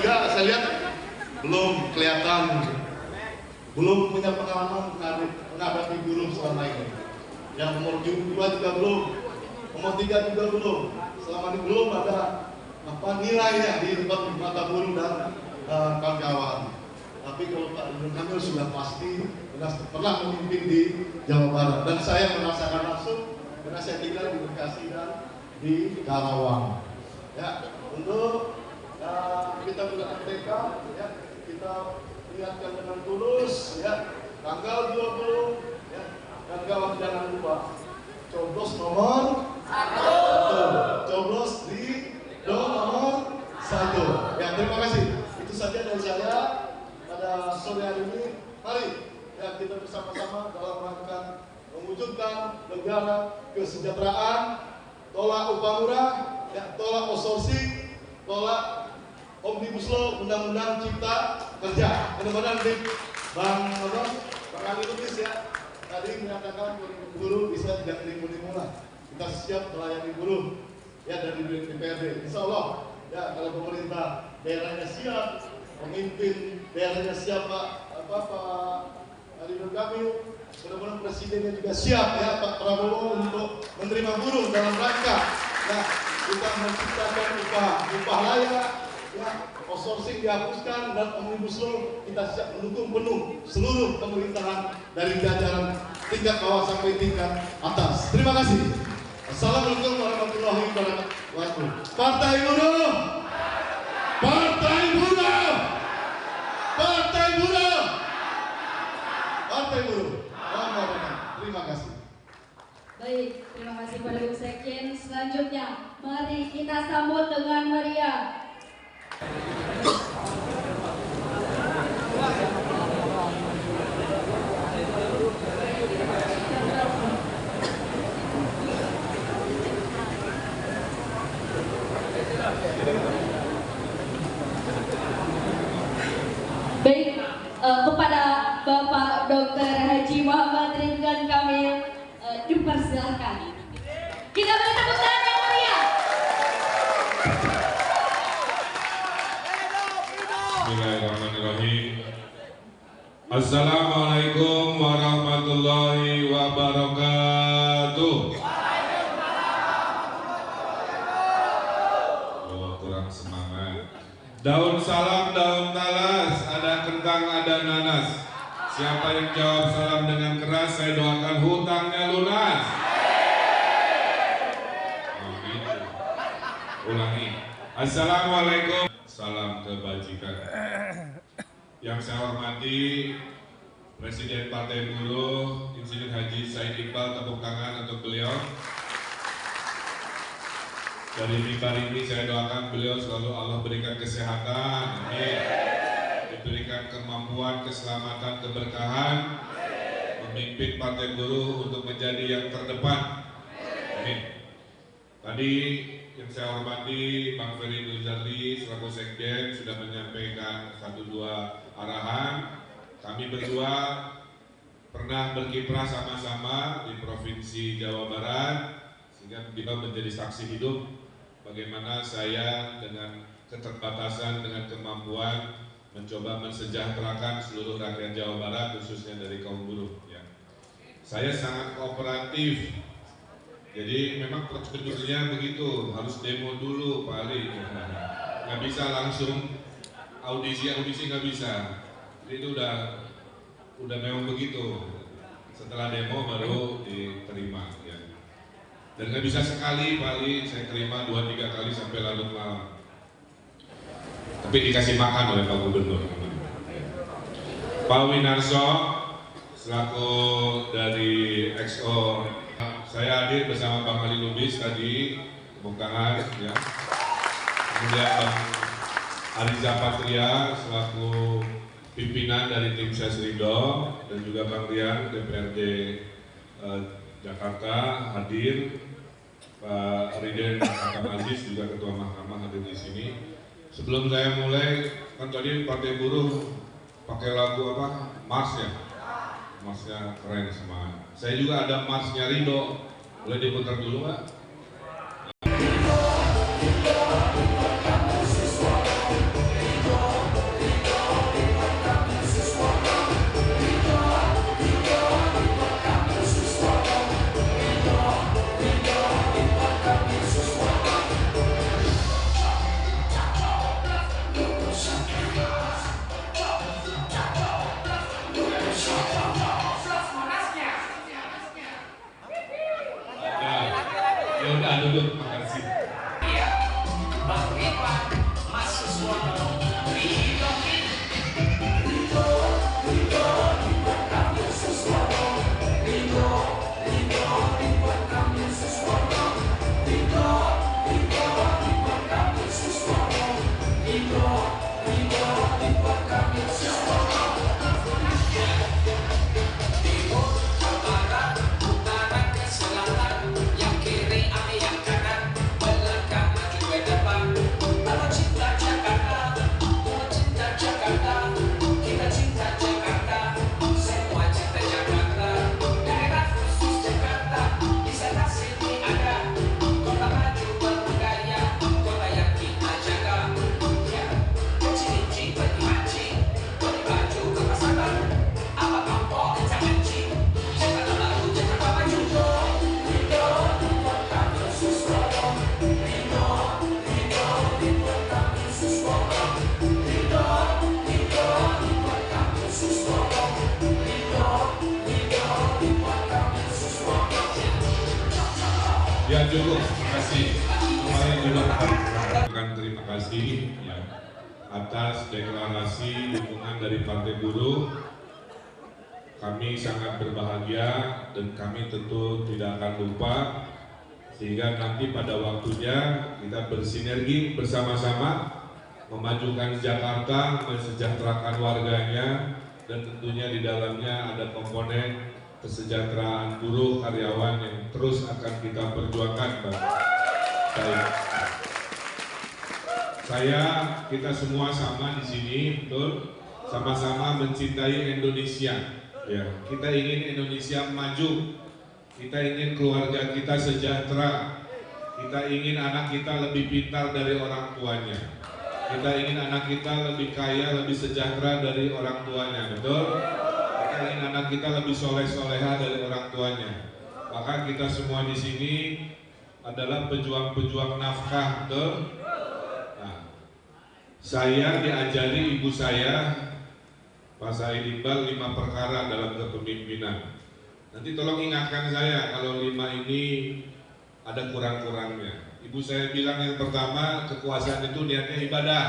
3 saya lihat belum kelihatan, belum punya pengalaman menghadapi buruh selama ini. Yang nomor 2 juga belum, nomor 3 juga belum. Selama ini belum ada nilainya di mata buruh dan kawan-kawan. Tapi kalau Pak Ridwan Kamil sudah pasti pernah memimpin di Jawa Barat, dan saya merasakan langsung karena saya tinggal di Bekasi dan di Karawang. Ya, untuk kita berMTK, ya, kita lihatkan dengan tulus, ya, tanggal 20, ya, dan kawan jangan lupa coblos nomor 1, coblos di nomor 1. Ya, terima kasih. Itu saja dari saya pada sore hari ini. Mari ya, kita bersama-sama dalam rangka mewujudkan negara kesejahteraan, tolak upah murah, ya, tolak outsourcing, tolak Omnibus Law, Undang-Undang Cipta Kerja. Mudah-mudahan Bang Ali Lubis ya tadi menyatakan buruh bisa tidak demo lah. Kita siap melayani buruh ya dari DPRD. Insya Allah ya, kalau pemerintah daerahnya siap, pemimpin daerahnya siap Pak Ridwan Kamil, mudah-mudahan presidennya juga siap ya Pak Prabowo untuk menerima buruh dalam rangka ya kita menciptakan upah layak, ya, outsourcing dihapuskan, dan Omnibus Law kita siap mendukung penuh seluruh pemerintahan dari jajaran tingkat bawah sampai tingkat atas. Terima kasih. Assalamualaikum warahmatullahi wabarakatuh. Partai Buruh, Partai Buruh, Partai Buruh, Partai Buruh. Terima kasih. Baik, terima kasih pada Bu Sekjen. Selanjutnya, mari kita sambut dengan meriah. Baik, kepada Bapak Dr. Haji Muhammad Ridwan Kamil dipersilakan. Kita beri tepuk tangan yang meriah. Bismillahirrahmanirrahim. Assalamualaikum warahmatullahi wabarakatuh. Oh, kurang semangat. Daun salam, daun talas, ada kentang, ada nanas. Siapa yang jawab salam dengan keras, saya doakan hutangnya lunas. Oh, gitu. Ulangi. Assalamualaikum. Salam kebajikan. Yang saya hormati Presiden Partai Buruh Insinyur Haji Said Iqbal, tepuk tangan untuk beliau. Dari mimbar ini saya doakan beliau selalu Allah berikan kesehatan, amin. Diberikan kemampuan, keselamatan, keberkahan, memimpin Partai Buruh untuk menjadi yang terdepan, amin. Tadi yang saya hormati Bang Ferry Nurjali selaku Sekjen sudah menyampaikan 1-2 arahan. Kami berdua pernah berkiprah sama-sama di Provinsi Jawa Barat, sehingga kita menjadi saksi hidup bagaimana saya dengan keterbatasan, dengan kemampuan mencoba mensejahterakan seluruh rakyat Jawa Barat, khususnya dari kaum buruh. Ya. Saya sangat kooperatif. Jadi memang prosedurnya begitu, harus demo dulu Pak Ali, nggak bisa langsung audisi nggak bisa. Jadi itu udah memang begitu. Setelah demo baru diterima. Ya. Dan nggak bisa sekali Pak Ali, saya terima 2-3 kali sampai larut malam. Tapi dikasih makan oleh Pak Gubernur. Pak Winarso selaku dari XO. Saya hadir bersama Bang Ali Lubis tadi, tepuk tangan ya. Kemudian Bang Ariza Patria selaku pimpinan dari tim Sesrido, dan juga Bang Rian DPRD Jakarta hadir. Pak Riden Mahkamah Aziz juga Ketua Mahkamah hadir di sini. Sebelum saya mulai, kan tadi Partai Buruh pakai lagu apa? Mars ya? Marsnya keren semangat. Saya juga ada marsnya Ridho, boleh diputar dulu Pak? Ya cukup, terima kasih. Kemarin juga mengucapkan terima kasih ya, atas deklarasi dukungan dari Partai Buruh. Kami sangat berbahagia dan kami tentu tidak akan lupa, sehingga nanti pada waktunya kita bersinergi bersama-sama memajukan Jakarta, mensejahterakan warganya, dan tentunya di dalamnya ada komponen kesejahteraan buruh karyawan yang terus akan kita perjuangkan, Pak. Kita semua sama di sini, betul, sama-sama mencintai Indonesia. Ya, kita ingin Indonesia maju, kita ingin keluarga kita sejahtera, kita ingin anak kita lebih pintar dari orang tuanya, kita ingin anak kita lebih kaya, lebih sejahtera dari orang tuanya, betul? Kita ingin anak kita lebih soleh-soleha dari orang tuanya. Maka kita semua di sini adalah pejuang-pejuang nafkah, betul? Nah, saya diajari ibu saya, Pak Said Iqbal, 5 perkara dalam kepemimpinan. Nanti tolong ingatkan saya kalau 5 ini ada kurang-kurangnya. Ibu saya bilang yang pertama, kekuasaan itu niatnya ibadah,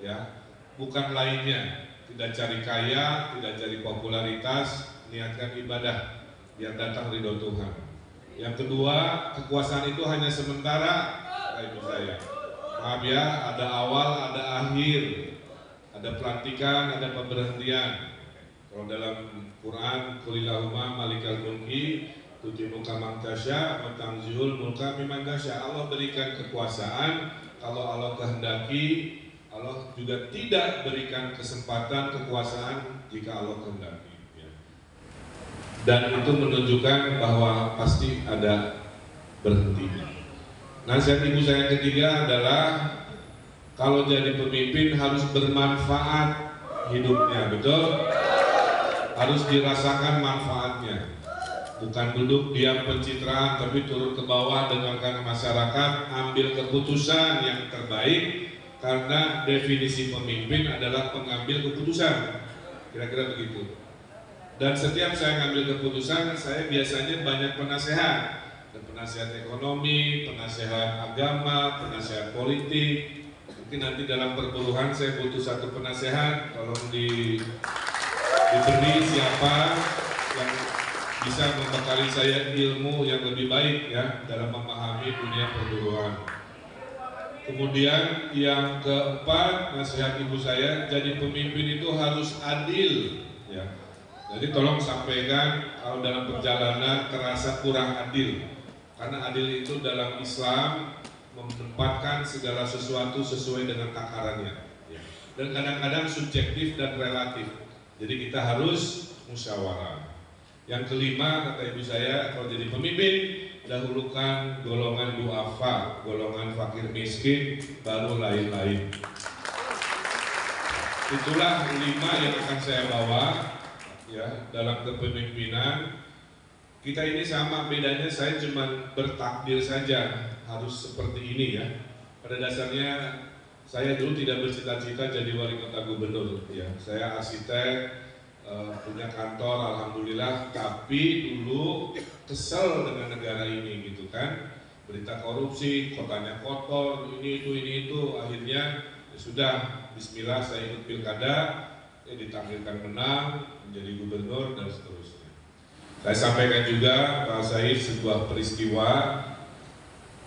ya, bukan lainnya. Tidak cari kaya, tidak cari popularitas, niatkan ibadah, biar datang ridho Tuhan. Yang kedua, kekuasaan itu hanya sementara, ibu saya. Maaf ya, ada awal, ada akhir, ada pelantikan, ada pemberhentian. Kalau dalam Quran, Qulillahumma malikal mulki tu'ti mulka man tasya wa tanzihul mulka mimman tasya. Allah berikan kekuasaan kalau Allah kehendaki. Allah juga tidak berikan kesempatan kekuasaan jika Allah kehendaki. Ya. Dan itu menunjukkan bahwa pasti ada berhentinya. Nasihat ibu saya ketiga adalah kalau jadi pemimpin harus bermanfaat hidupnya, betul? Harus dirasakan manfaatnya. Bukan duduk diam pencitraan, tapi turun ke bawah, dengarkan masyarakat, ambil keputusan yang terbaik. Karena definisi pemimpin adalah pengambil keputusan, kira-kira begitu. Dan setiap saya ngambil keputusan, saya biasanya banyak penasehat, dan penasehat ekonomi, penasehat agama, penasehat politik. Mungkin nanti dalam perburuhan saya butuh satu penasehat, tolong diberi siapa yang bisa membekali saya ilmu yang lebih baik ya dalam memahami dunia perburuhan. Kemudian yang keempat, nasihat ibu saya, jadi pemimpin itu harus adil ya. Jadi tolong sampaikan kalau dalam perjalanan terasa kurang adil, karena adil itu dalam Islam menempatkan segala sesuatu sesuai dengan takarannya ya. Dan kadang-kadang subjektif dan relatif, jadi kita harus musyawarah. Yang kelima, kata ibu saya, kalau jadi pemimpin dahulukan golongan duafa, golongan fakir miskin, baru lain-lain. Itulah 5 yang akan saya bawa ya dalam kepemimpinan. Kita ini sama, bedanya saya cuma bertakdir saja harus seperti ini ya. Pada dasarnya saya dulu tidak bercita-cita jadi wali kota gubernur ya. Saya arsitek, punya kantor, alhamdulillah, tapi dulu kesel dengan negara ini gitu kan, berita korupsi, kotanya kotor, ini itu, akhirnya ya sudah, bismillah saya ikut pilkada, ditakdirkan menang, menjadi gubernur dan seterusnya. Saya sampaikan juga Pak Said sebuah peristiwa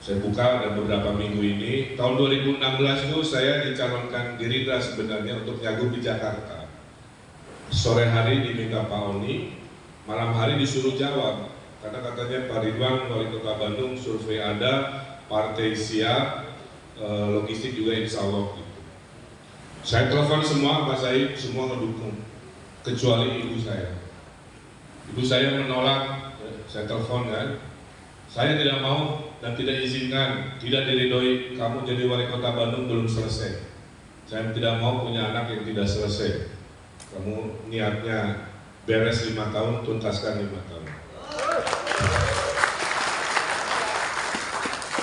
Saya buka dan beberapa minggu ini. Tahun 2016 itu saya dicalonkan Gerindra sebenarnya untuk nyagup di Jakarta. Sore hari diminta Pak Oni, malam hari disuruh jawab. Karena katanya Pak Ridwan, Wali Kota Bandung, survei ada, partai siap, logistik juga insya Allah. Gitu. Saya telepon semua, Pak Said, semua mendukung, kecuali ibu saya. Ibu saya menolak, saya telepon kan, saya tidak mau dan tidak izinkan, tidak diridhoi kamu jadi wali kota Bandung belum selesai. Saya tidak mau punya anak yang tidak selesai. Kamu niatnya beres 5 tahun, tuntaskan 5 tahun.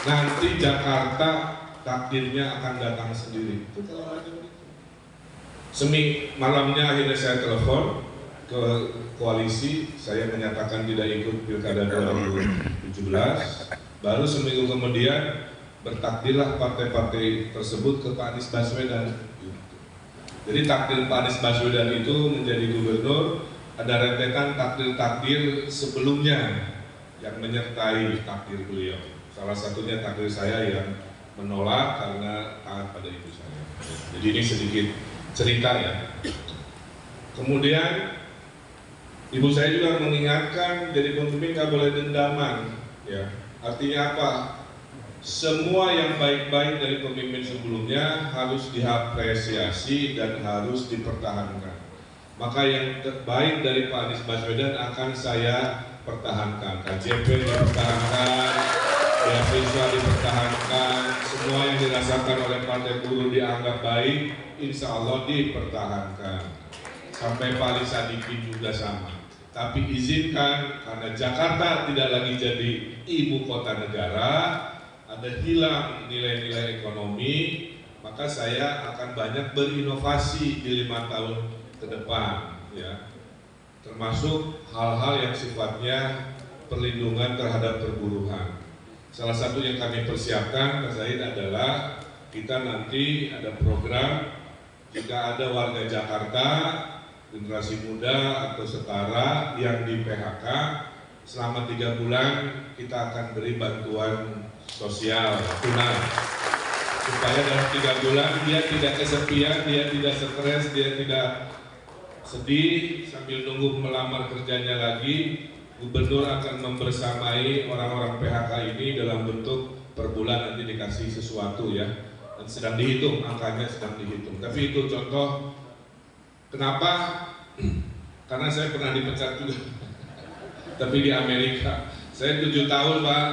Nanti Jakarta takdirnya akan datang sendiri. Itu kalau macam itu. Malamnya akhirnya saya telepon ke koalisi, saya menyatakan tidak ikut pilkada 2017. Baru seminggu kemudian bertakdirlah partai-partai tersebut ke Pak Anies Baswedan. Jadi takdir Pak Anies Baswedan itu menjadi gubernur, ada rentetan takdir-takdir sebelumnya yang menyertai takdir beliau. Salah satunya takdir saya yang menolak karena taat pada ibu saya. Jadi ini sedikit cerita ya. Kemudian ibu saya juga mengingatkan jadi pemimpin nggak boleh dendaman, ya. Artinya apa? Semua yang baik-baik dari pemimpin sebelumnya harus diapresiasi dan harus dipertahankan. Maka yang terbaik dari Pak Anies Baswedan akan saya pertahankan. KJP dipertahankan, beasiswa dipertahankan, semua yang dirasakan oleh Partai Buruh dianggap baik, insya Allah dipertahankan. Sampai Pak Ali Sadikin juga sama. Tapi izinkan, karena Jakarta tidak lagi jadi ibu kota negara, ada hilang nilai-nilai ekonomi, maka saya akan banyak berinovasi di 5 tahun ke depan, ya. Termasuk hal-hal yang sifatnya perlindungan terhadap perburuhan. Salah satu yang kami persiapkan, Pak Zaid, adalah kita nanti ada program jika ada warga Jakarta generasi muda atau setara yang di PHK selama 3 bulan kita akan beri bantuan sosial tunai supaya dalam 3 bulan dia tidak kesepian, dia tidak stres, dia tidak sedih sambil nunggu melamar kerjanya lagi. Gubernur akan membersamai orang-orang PHK ini dalam bentuk per bulan nanti dikasih sesuatu, ya, dan sedang dihitung, angkanya sedang dihitung. Tapi itu contoh. Kenapa? Karena saya pernah dipecat juga, tapi di Amerika. Saya 7 tahun, Pak,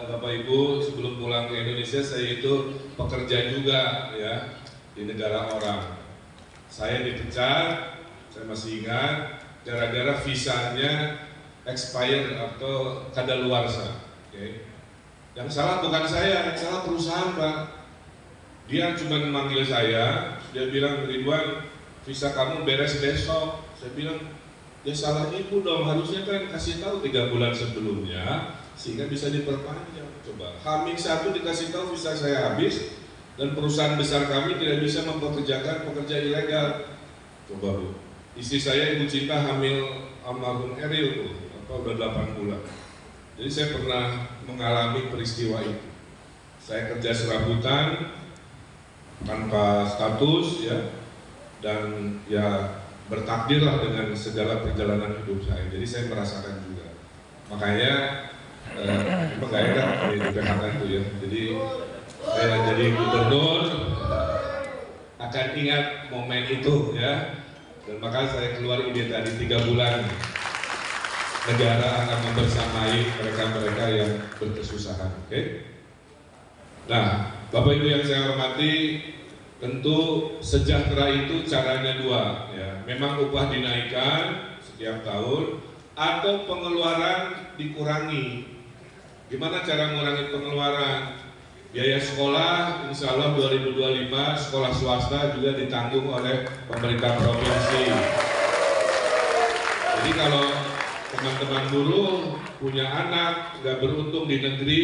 Bapak Ibu, sebelum pulang ke Indonesia saya itu pekerja juga, ya, di negara orang. Saya dipecat, saya masih ingat, gara-gara visanya expired atau kadaluarsa. Okay. Yang salah bukan saya, yang salah perusahaan, Pak. Dia cuma memanggil saya, dia bilang, Ridwan, visa kamu beres besok. Saya bilang, ya salah ibu dong, harusnya kan kasih tahu 3 bulan sebelumnya sehingga bisa diperpanjang. Coba H-1 dikasih tahu visa saya habis dan perusahaan besar kami tidak bisa mempekerjakan pekerja ilegal. Coba Bu, istri saya Ibu Cinta hamil almarhum Eril tuh, udah 8 bulan. Jadi saya pernah mengalami peristiwa itu. Saya kerja serabutan tanpa status, ya, dan ya bertakdirlah dengan segala perjalanan hidup saya. Jadi saya merasakan juga. Makanya nggak enak di PHK itu, ya. Jadi saya jadi gubernur akan ingat momen itu, ya. Dan maka saya keluar ide tadi 3 bulan negara akan membersamai mereka-mereka yang berkesusahan. Oke? Nah, Bapak Ibu yang saya hormati, tentu sejahtera itu caranya 2, ya. Memang upah dinaikkan setiap tahun atau pengeluaran dikurangi. Gimana cara mengurangi pengeluaran? Biaya sekolah, insya Allah 2025 sekolah swasta juga ditanggung oleh pemerintah provinsi. Jadi kalau teman-teman buruh punya anak nggak beruntung di negeri,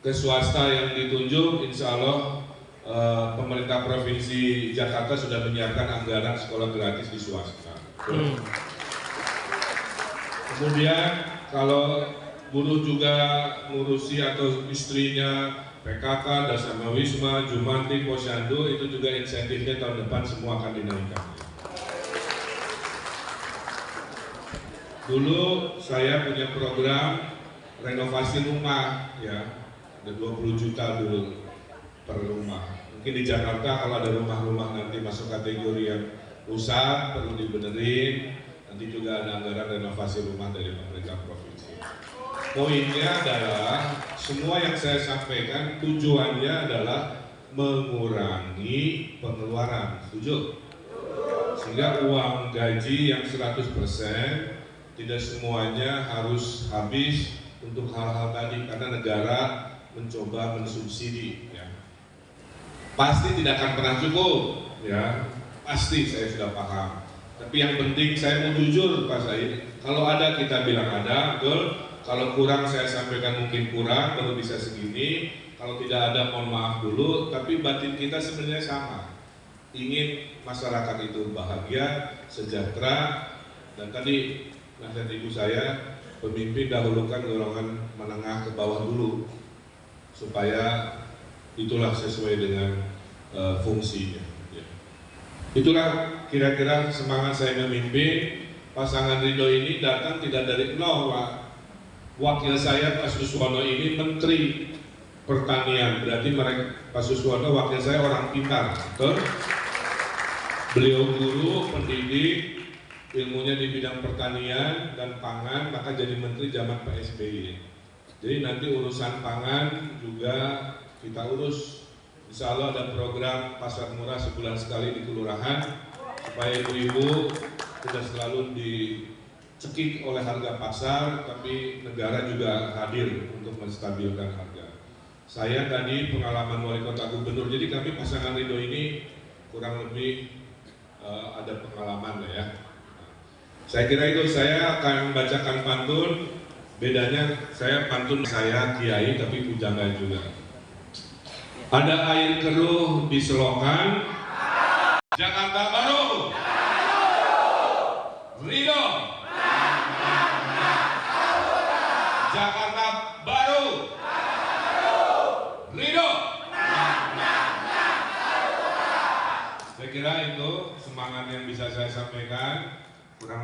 ke swasta yang ditunjuk, insya Allah pemerintah provinsi Jakarta sudah menyiapkan anggaran sekolah gratis di swasta. Kemudian kalau buruh juga ngurusi atau istrinya PKK, Dasar Wisma, Jumanti, Posyandu, itu juga insentifnya tahun depan semua akan dinaikkan. Dulu saya punya program renovasi rumah, ya, ada 20 juta dulu per rumah. Mungkin di Jakarta kalau ada rumah-rumah nanti masuk kategori yang rusak, perlu dibenerin, nanti juga ada anggaran renovasi rumah dari pemerintah provinsi. Poinnya adalah semua yang saya sampaikan tujuannya adalah mengurangi pengeluaran, setuju? Sehingga uang gaji yang 100% tidak semuanya harus habis untuk hal-hal tadi, karena negara mencoba mensubsidi, ya. Pasti tidak akan pernah cukup, ya. Pasti, saya sudah paham. Tapi yang penting saya mau jujur, Pak Said. Kalau ada kita bilang ada, betul. Kalau kurang saya sampaikan mungkin kurang, baru bisa segini. Kalau tidak ada mohon maaf dulu. Tapi batin kita sebenarnya sama. Ingin masyarakat itu bahagia, sejahtera, dan tadi nasihat ibu saya, pemimpin dahulukan golongan menengah ke bawah dulu, supaya itulah sesuai dengan fungsinya. Ya. Itulah kira-kira semangat saya memimpin. Pasangan Ridho ini datang tidak dari nol, Pak. Wakil saya Pak Suswono ini Menteri Pertanian, berarti mereka Pak Suswono wakil saya orang pintar, betul? Beliau guru, pendidik, ilmunya di bidang pertanian dan pangan, maka jadi menteri zaman Pak SBY. Jadi nanti urusan pangan juga kita urus. Insya Allah ada program pasar murah sebulan sekali di kelurahan, supaya ibu-ibu tidak selalu dicekik oleh harga pasar, tapi negara juga hadir untuk menstabilkan harga. Saya tadi pengalaman wali kota gubernur, jadi kami pasangan Ridho ini kurang lebih ada pengalaman lah ya. Saya kira itu, saya akan bacakan pantun. Bedanya saya pantun, saya kiai tapi pujangga juga. Ada air keruh di selokan Jakarta Baru. Ridho. Jakarta Baru. Ridho. Saya kira itu semangat yang bisa saya sampaikan. Kurang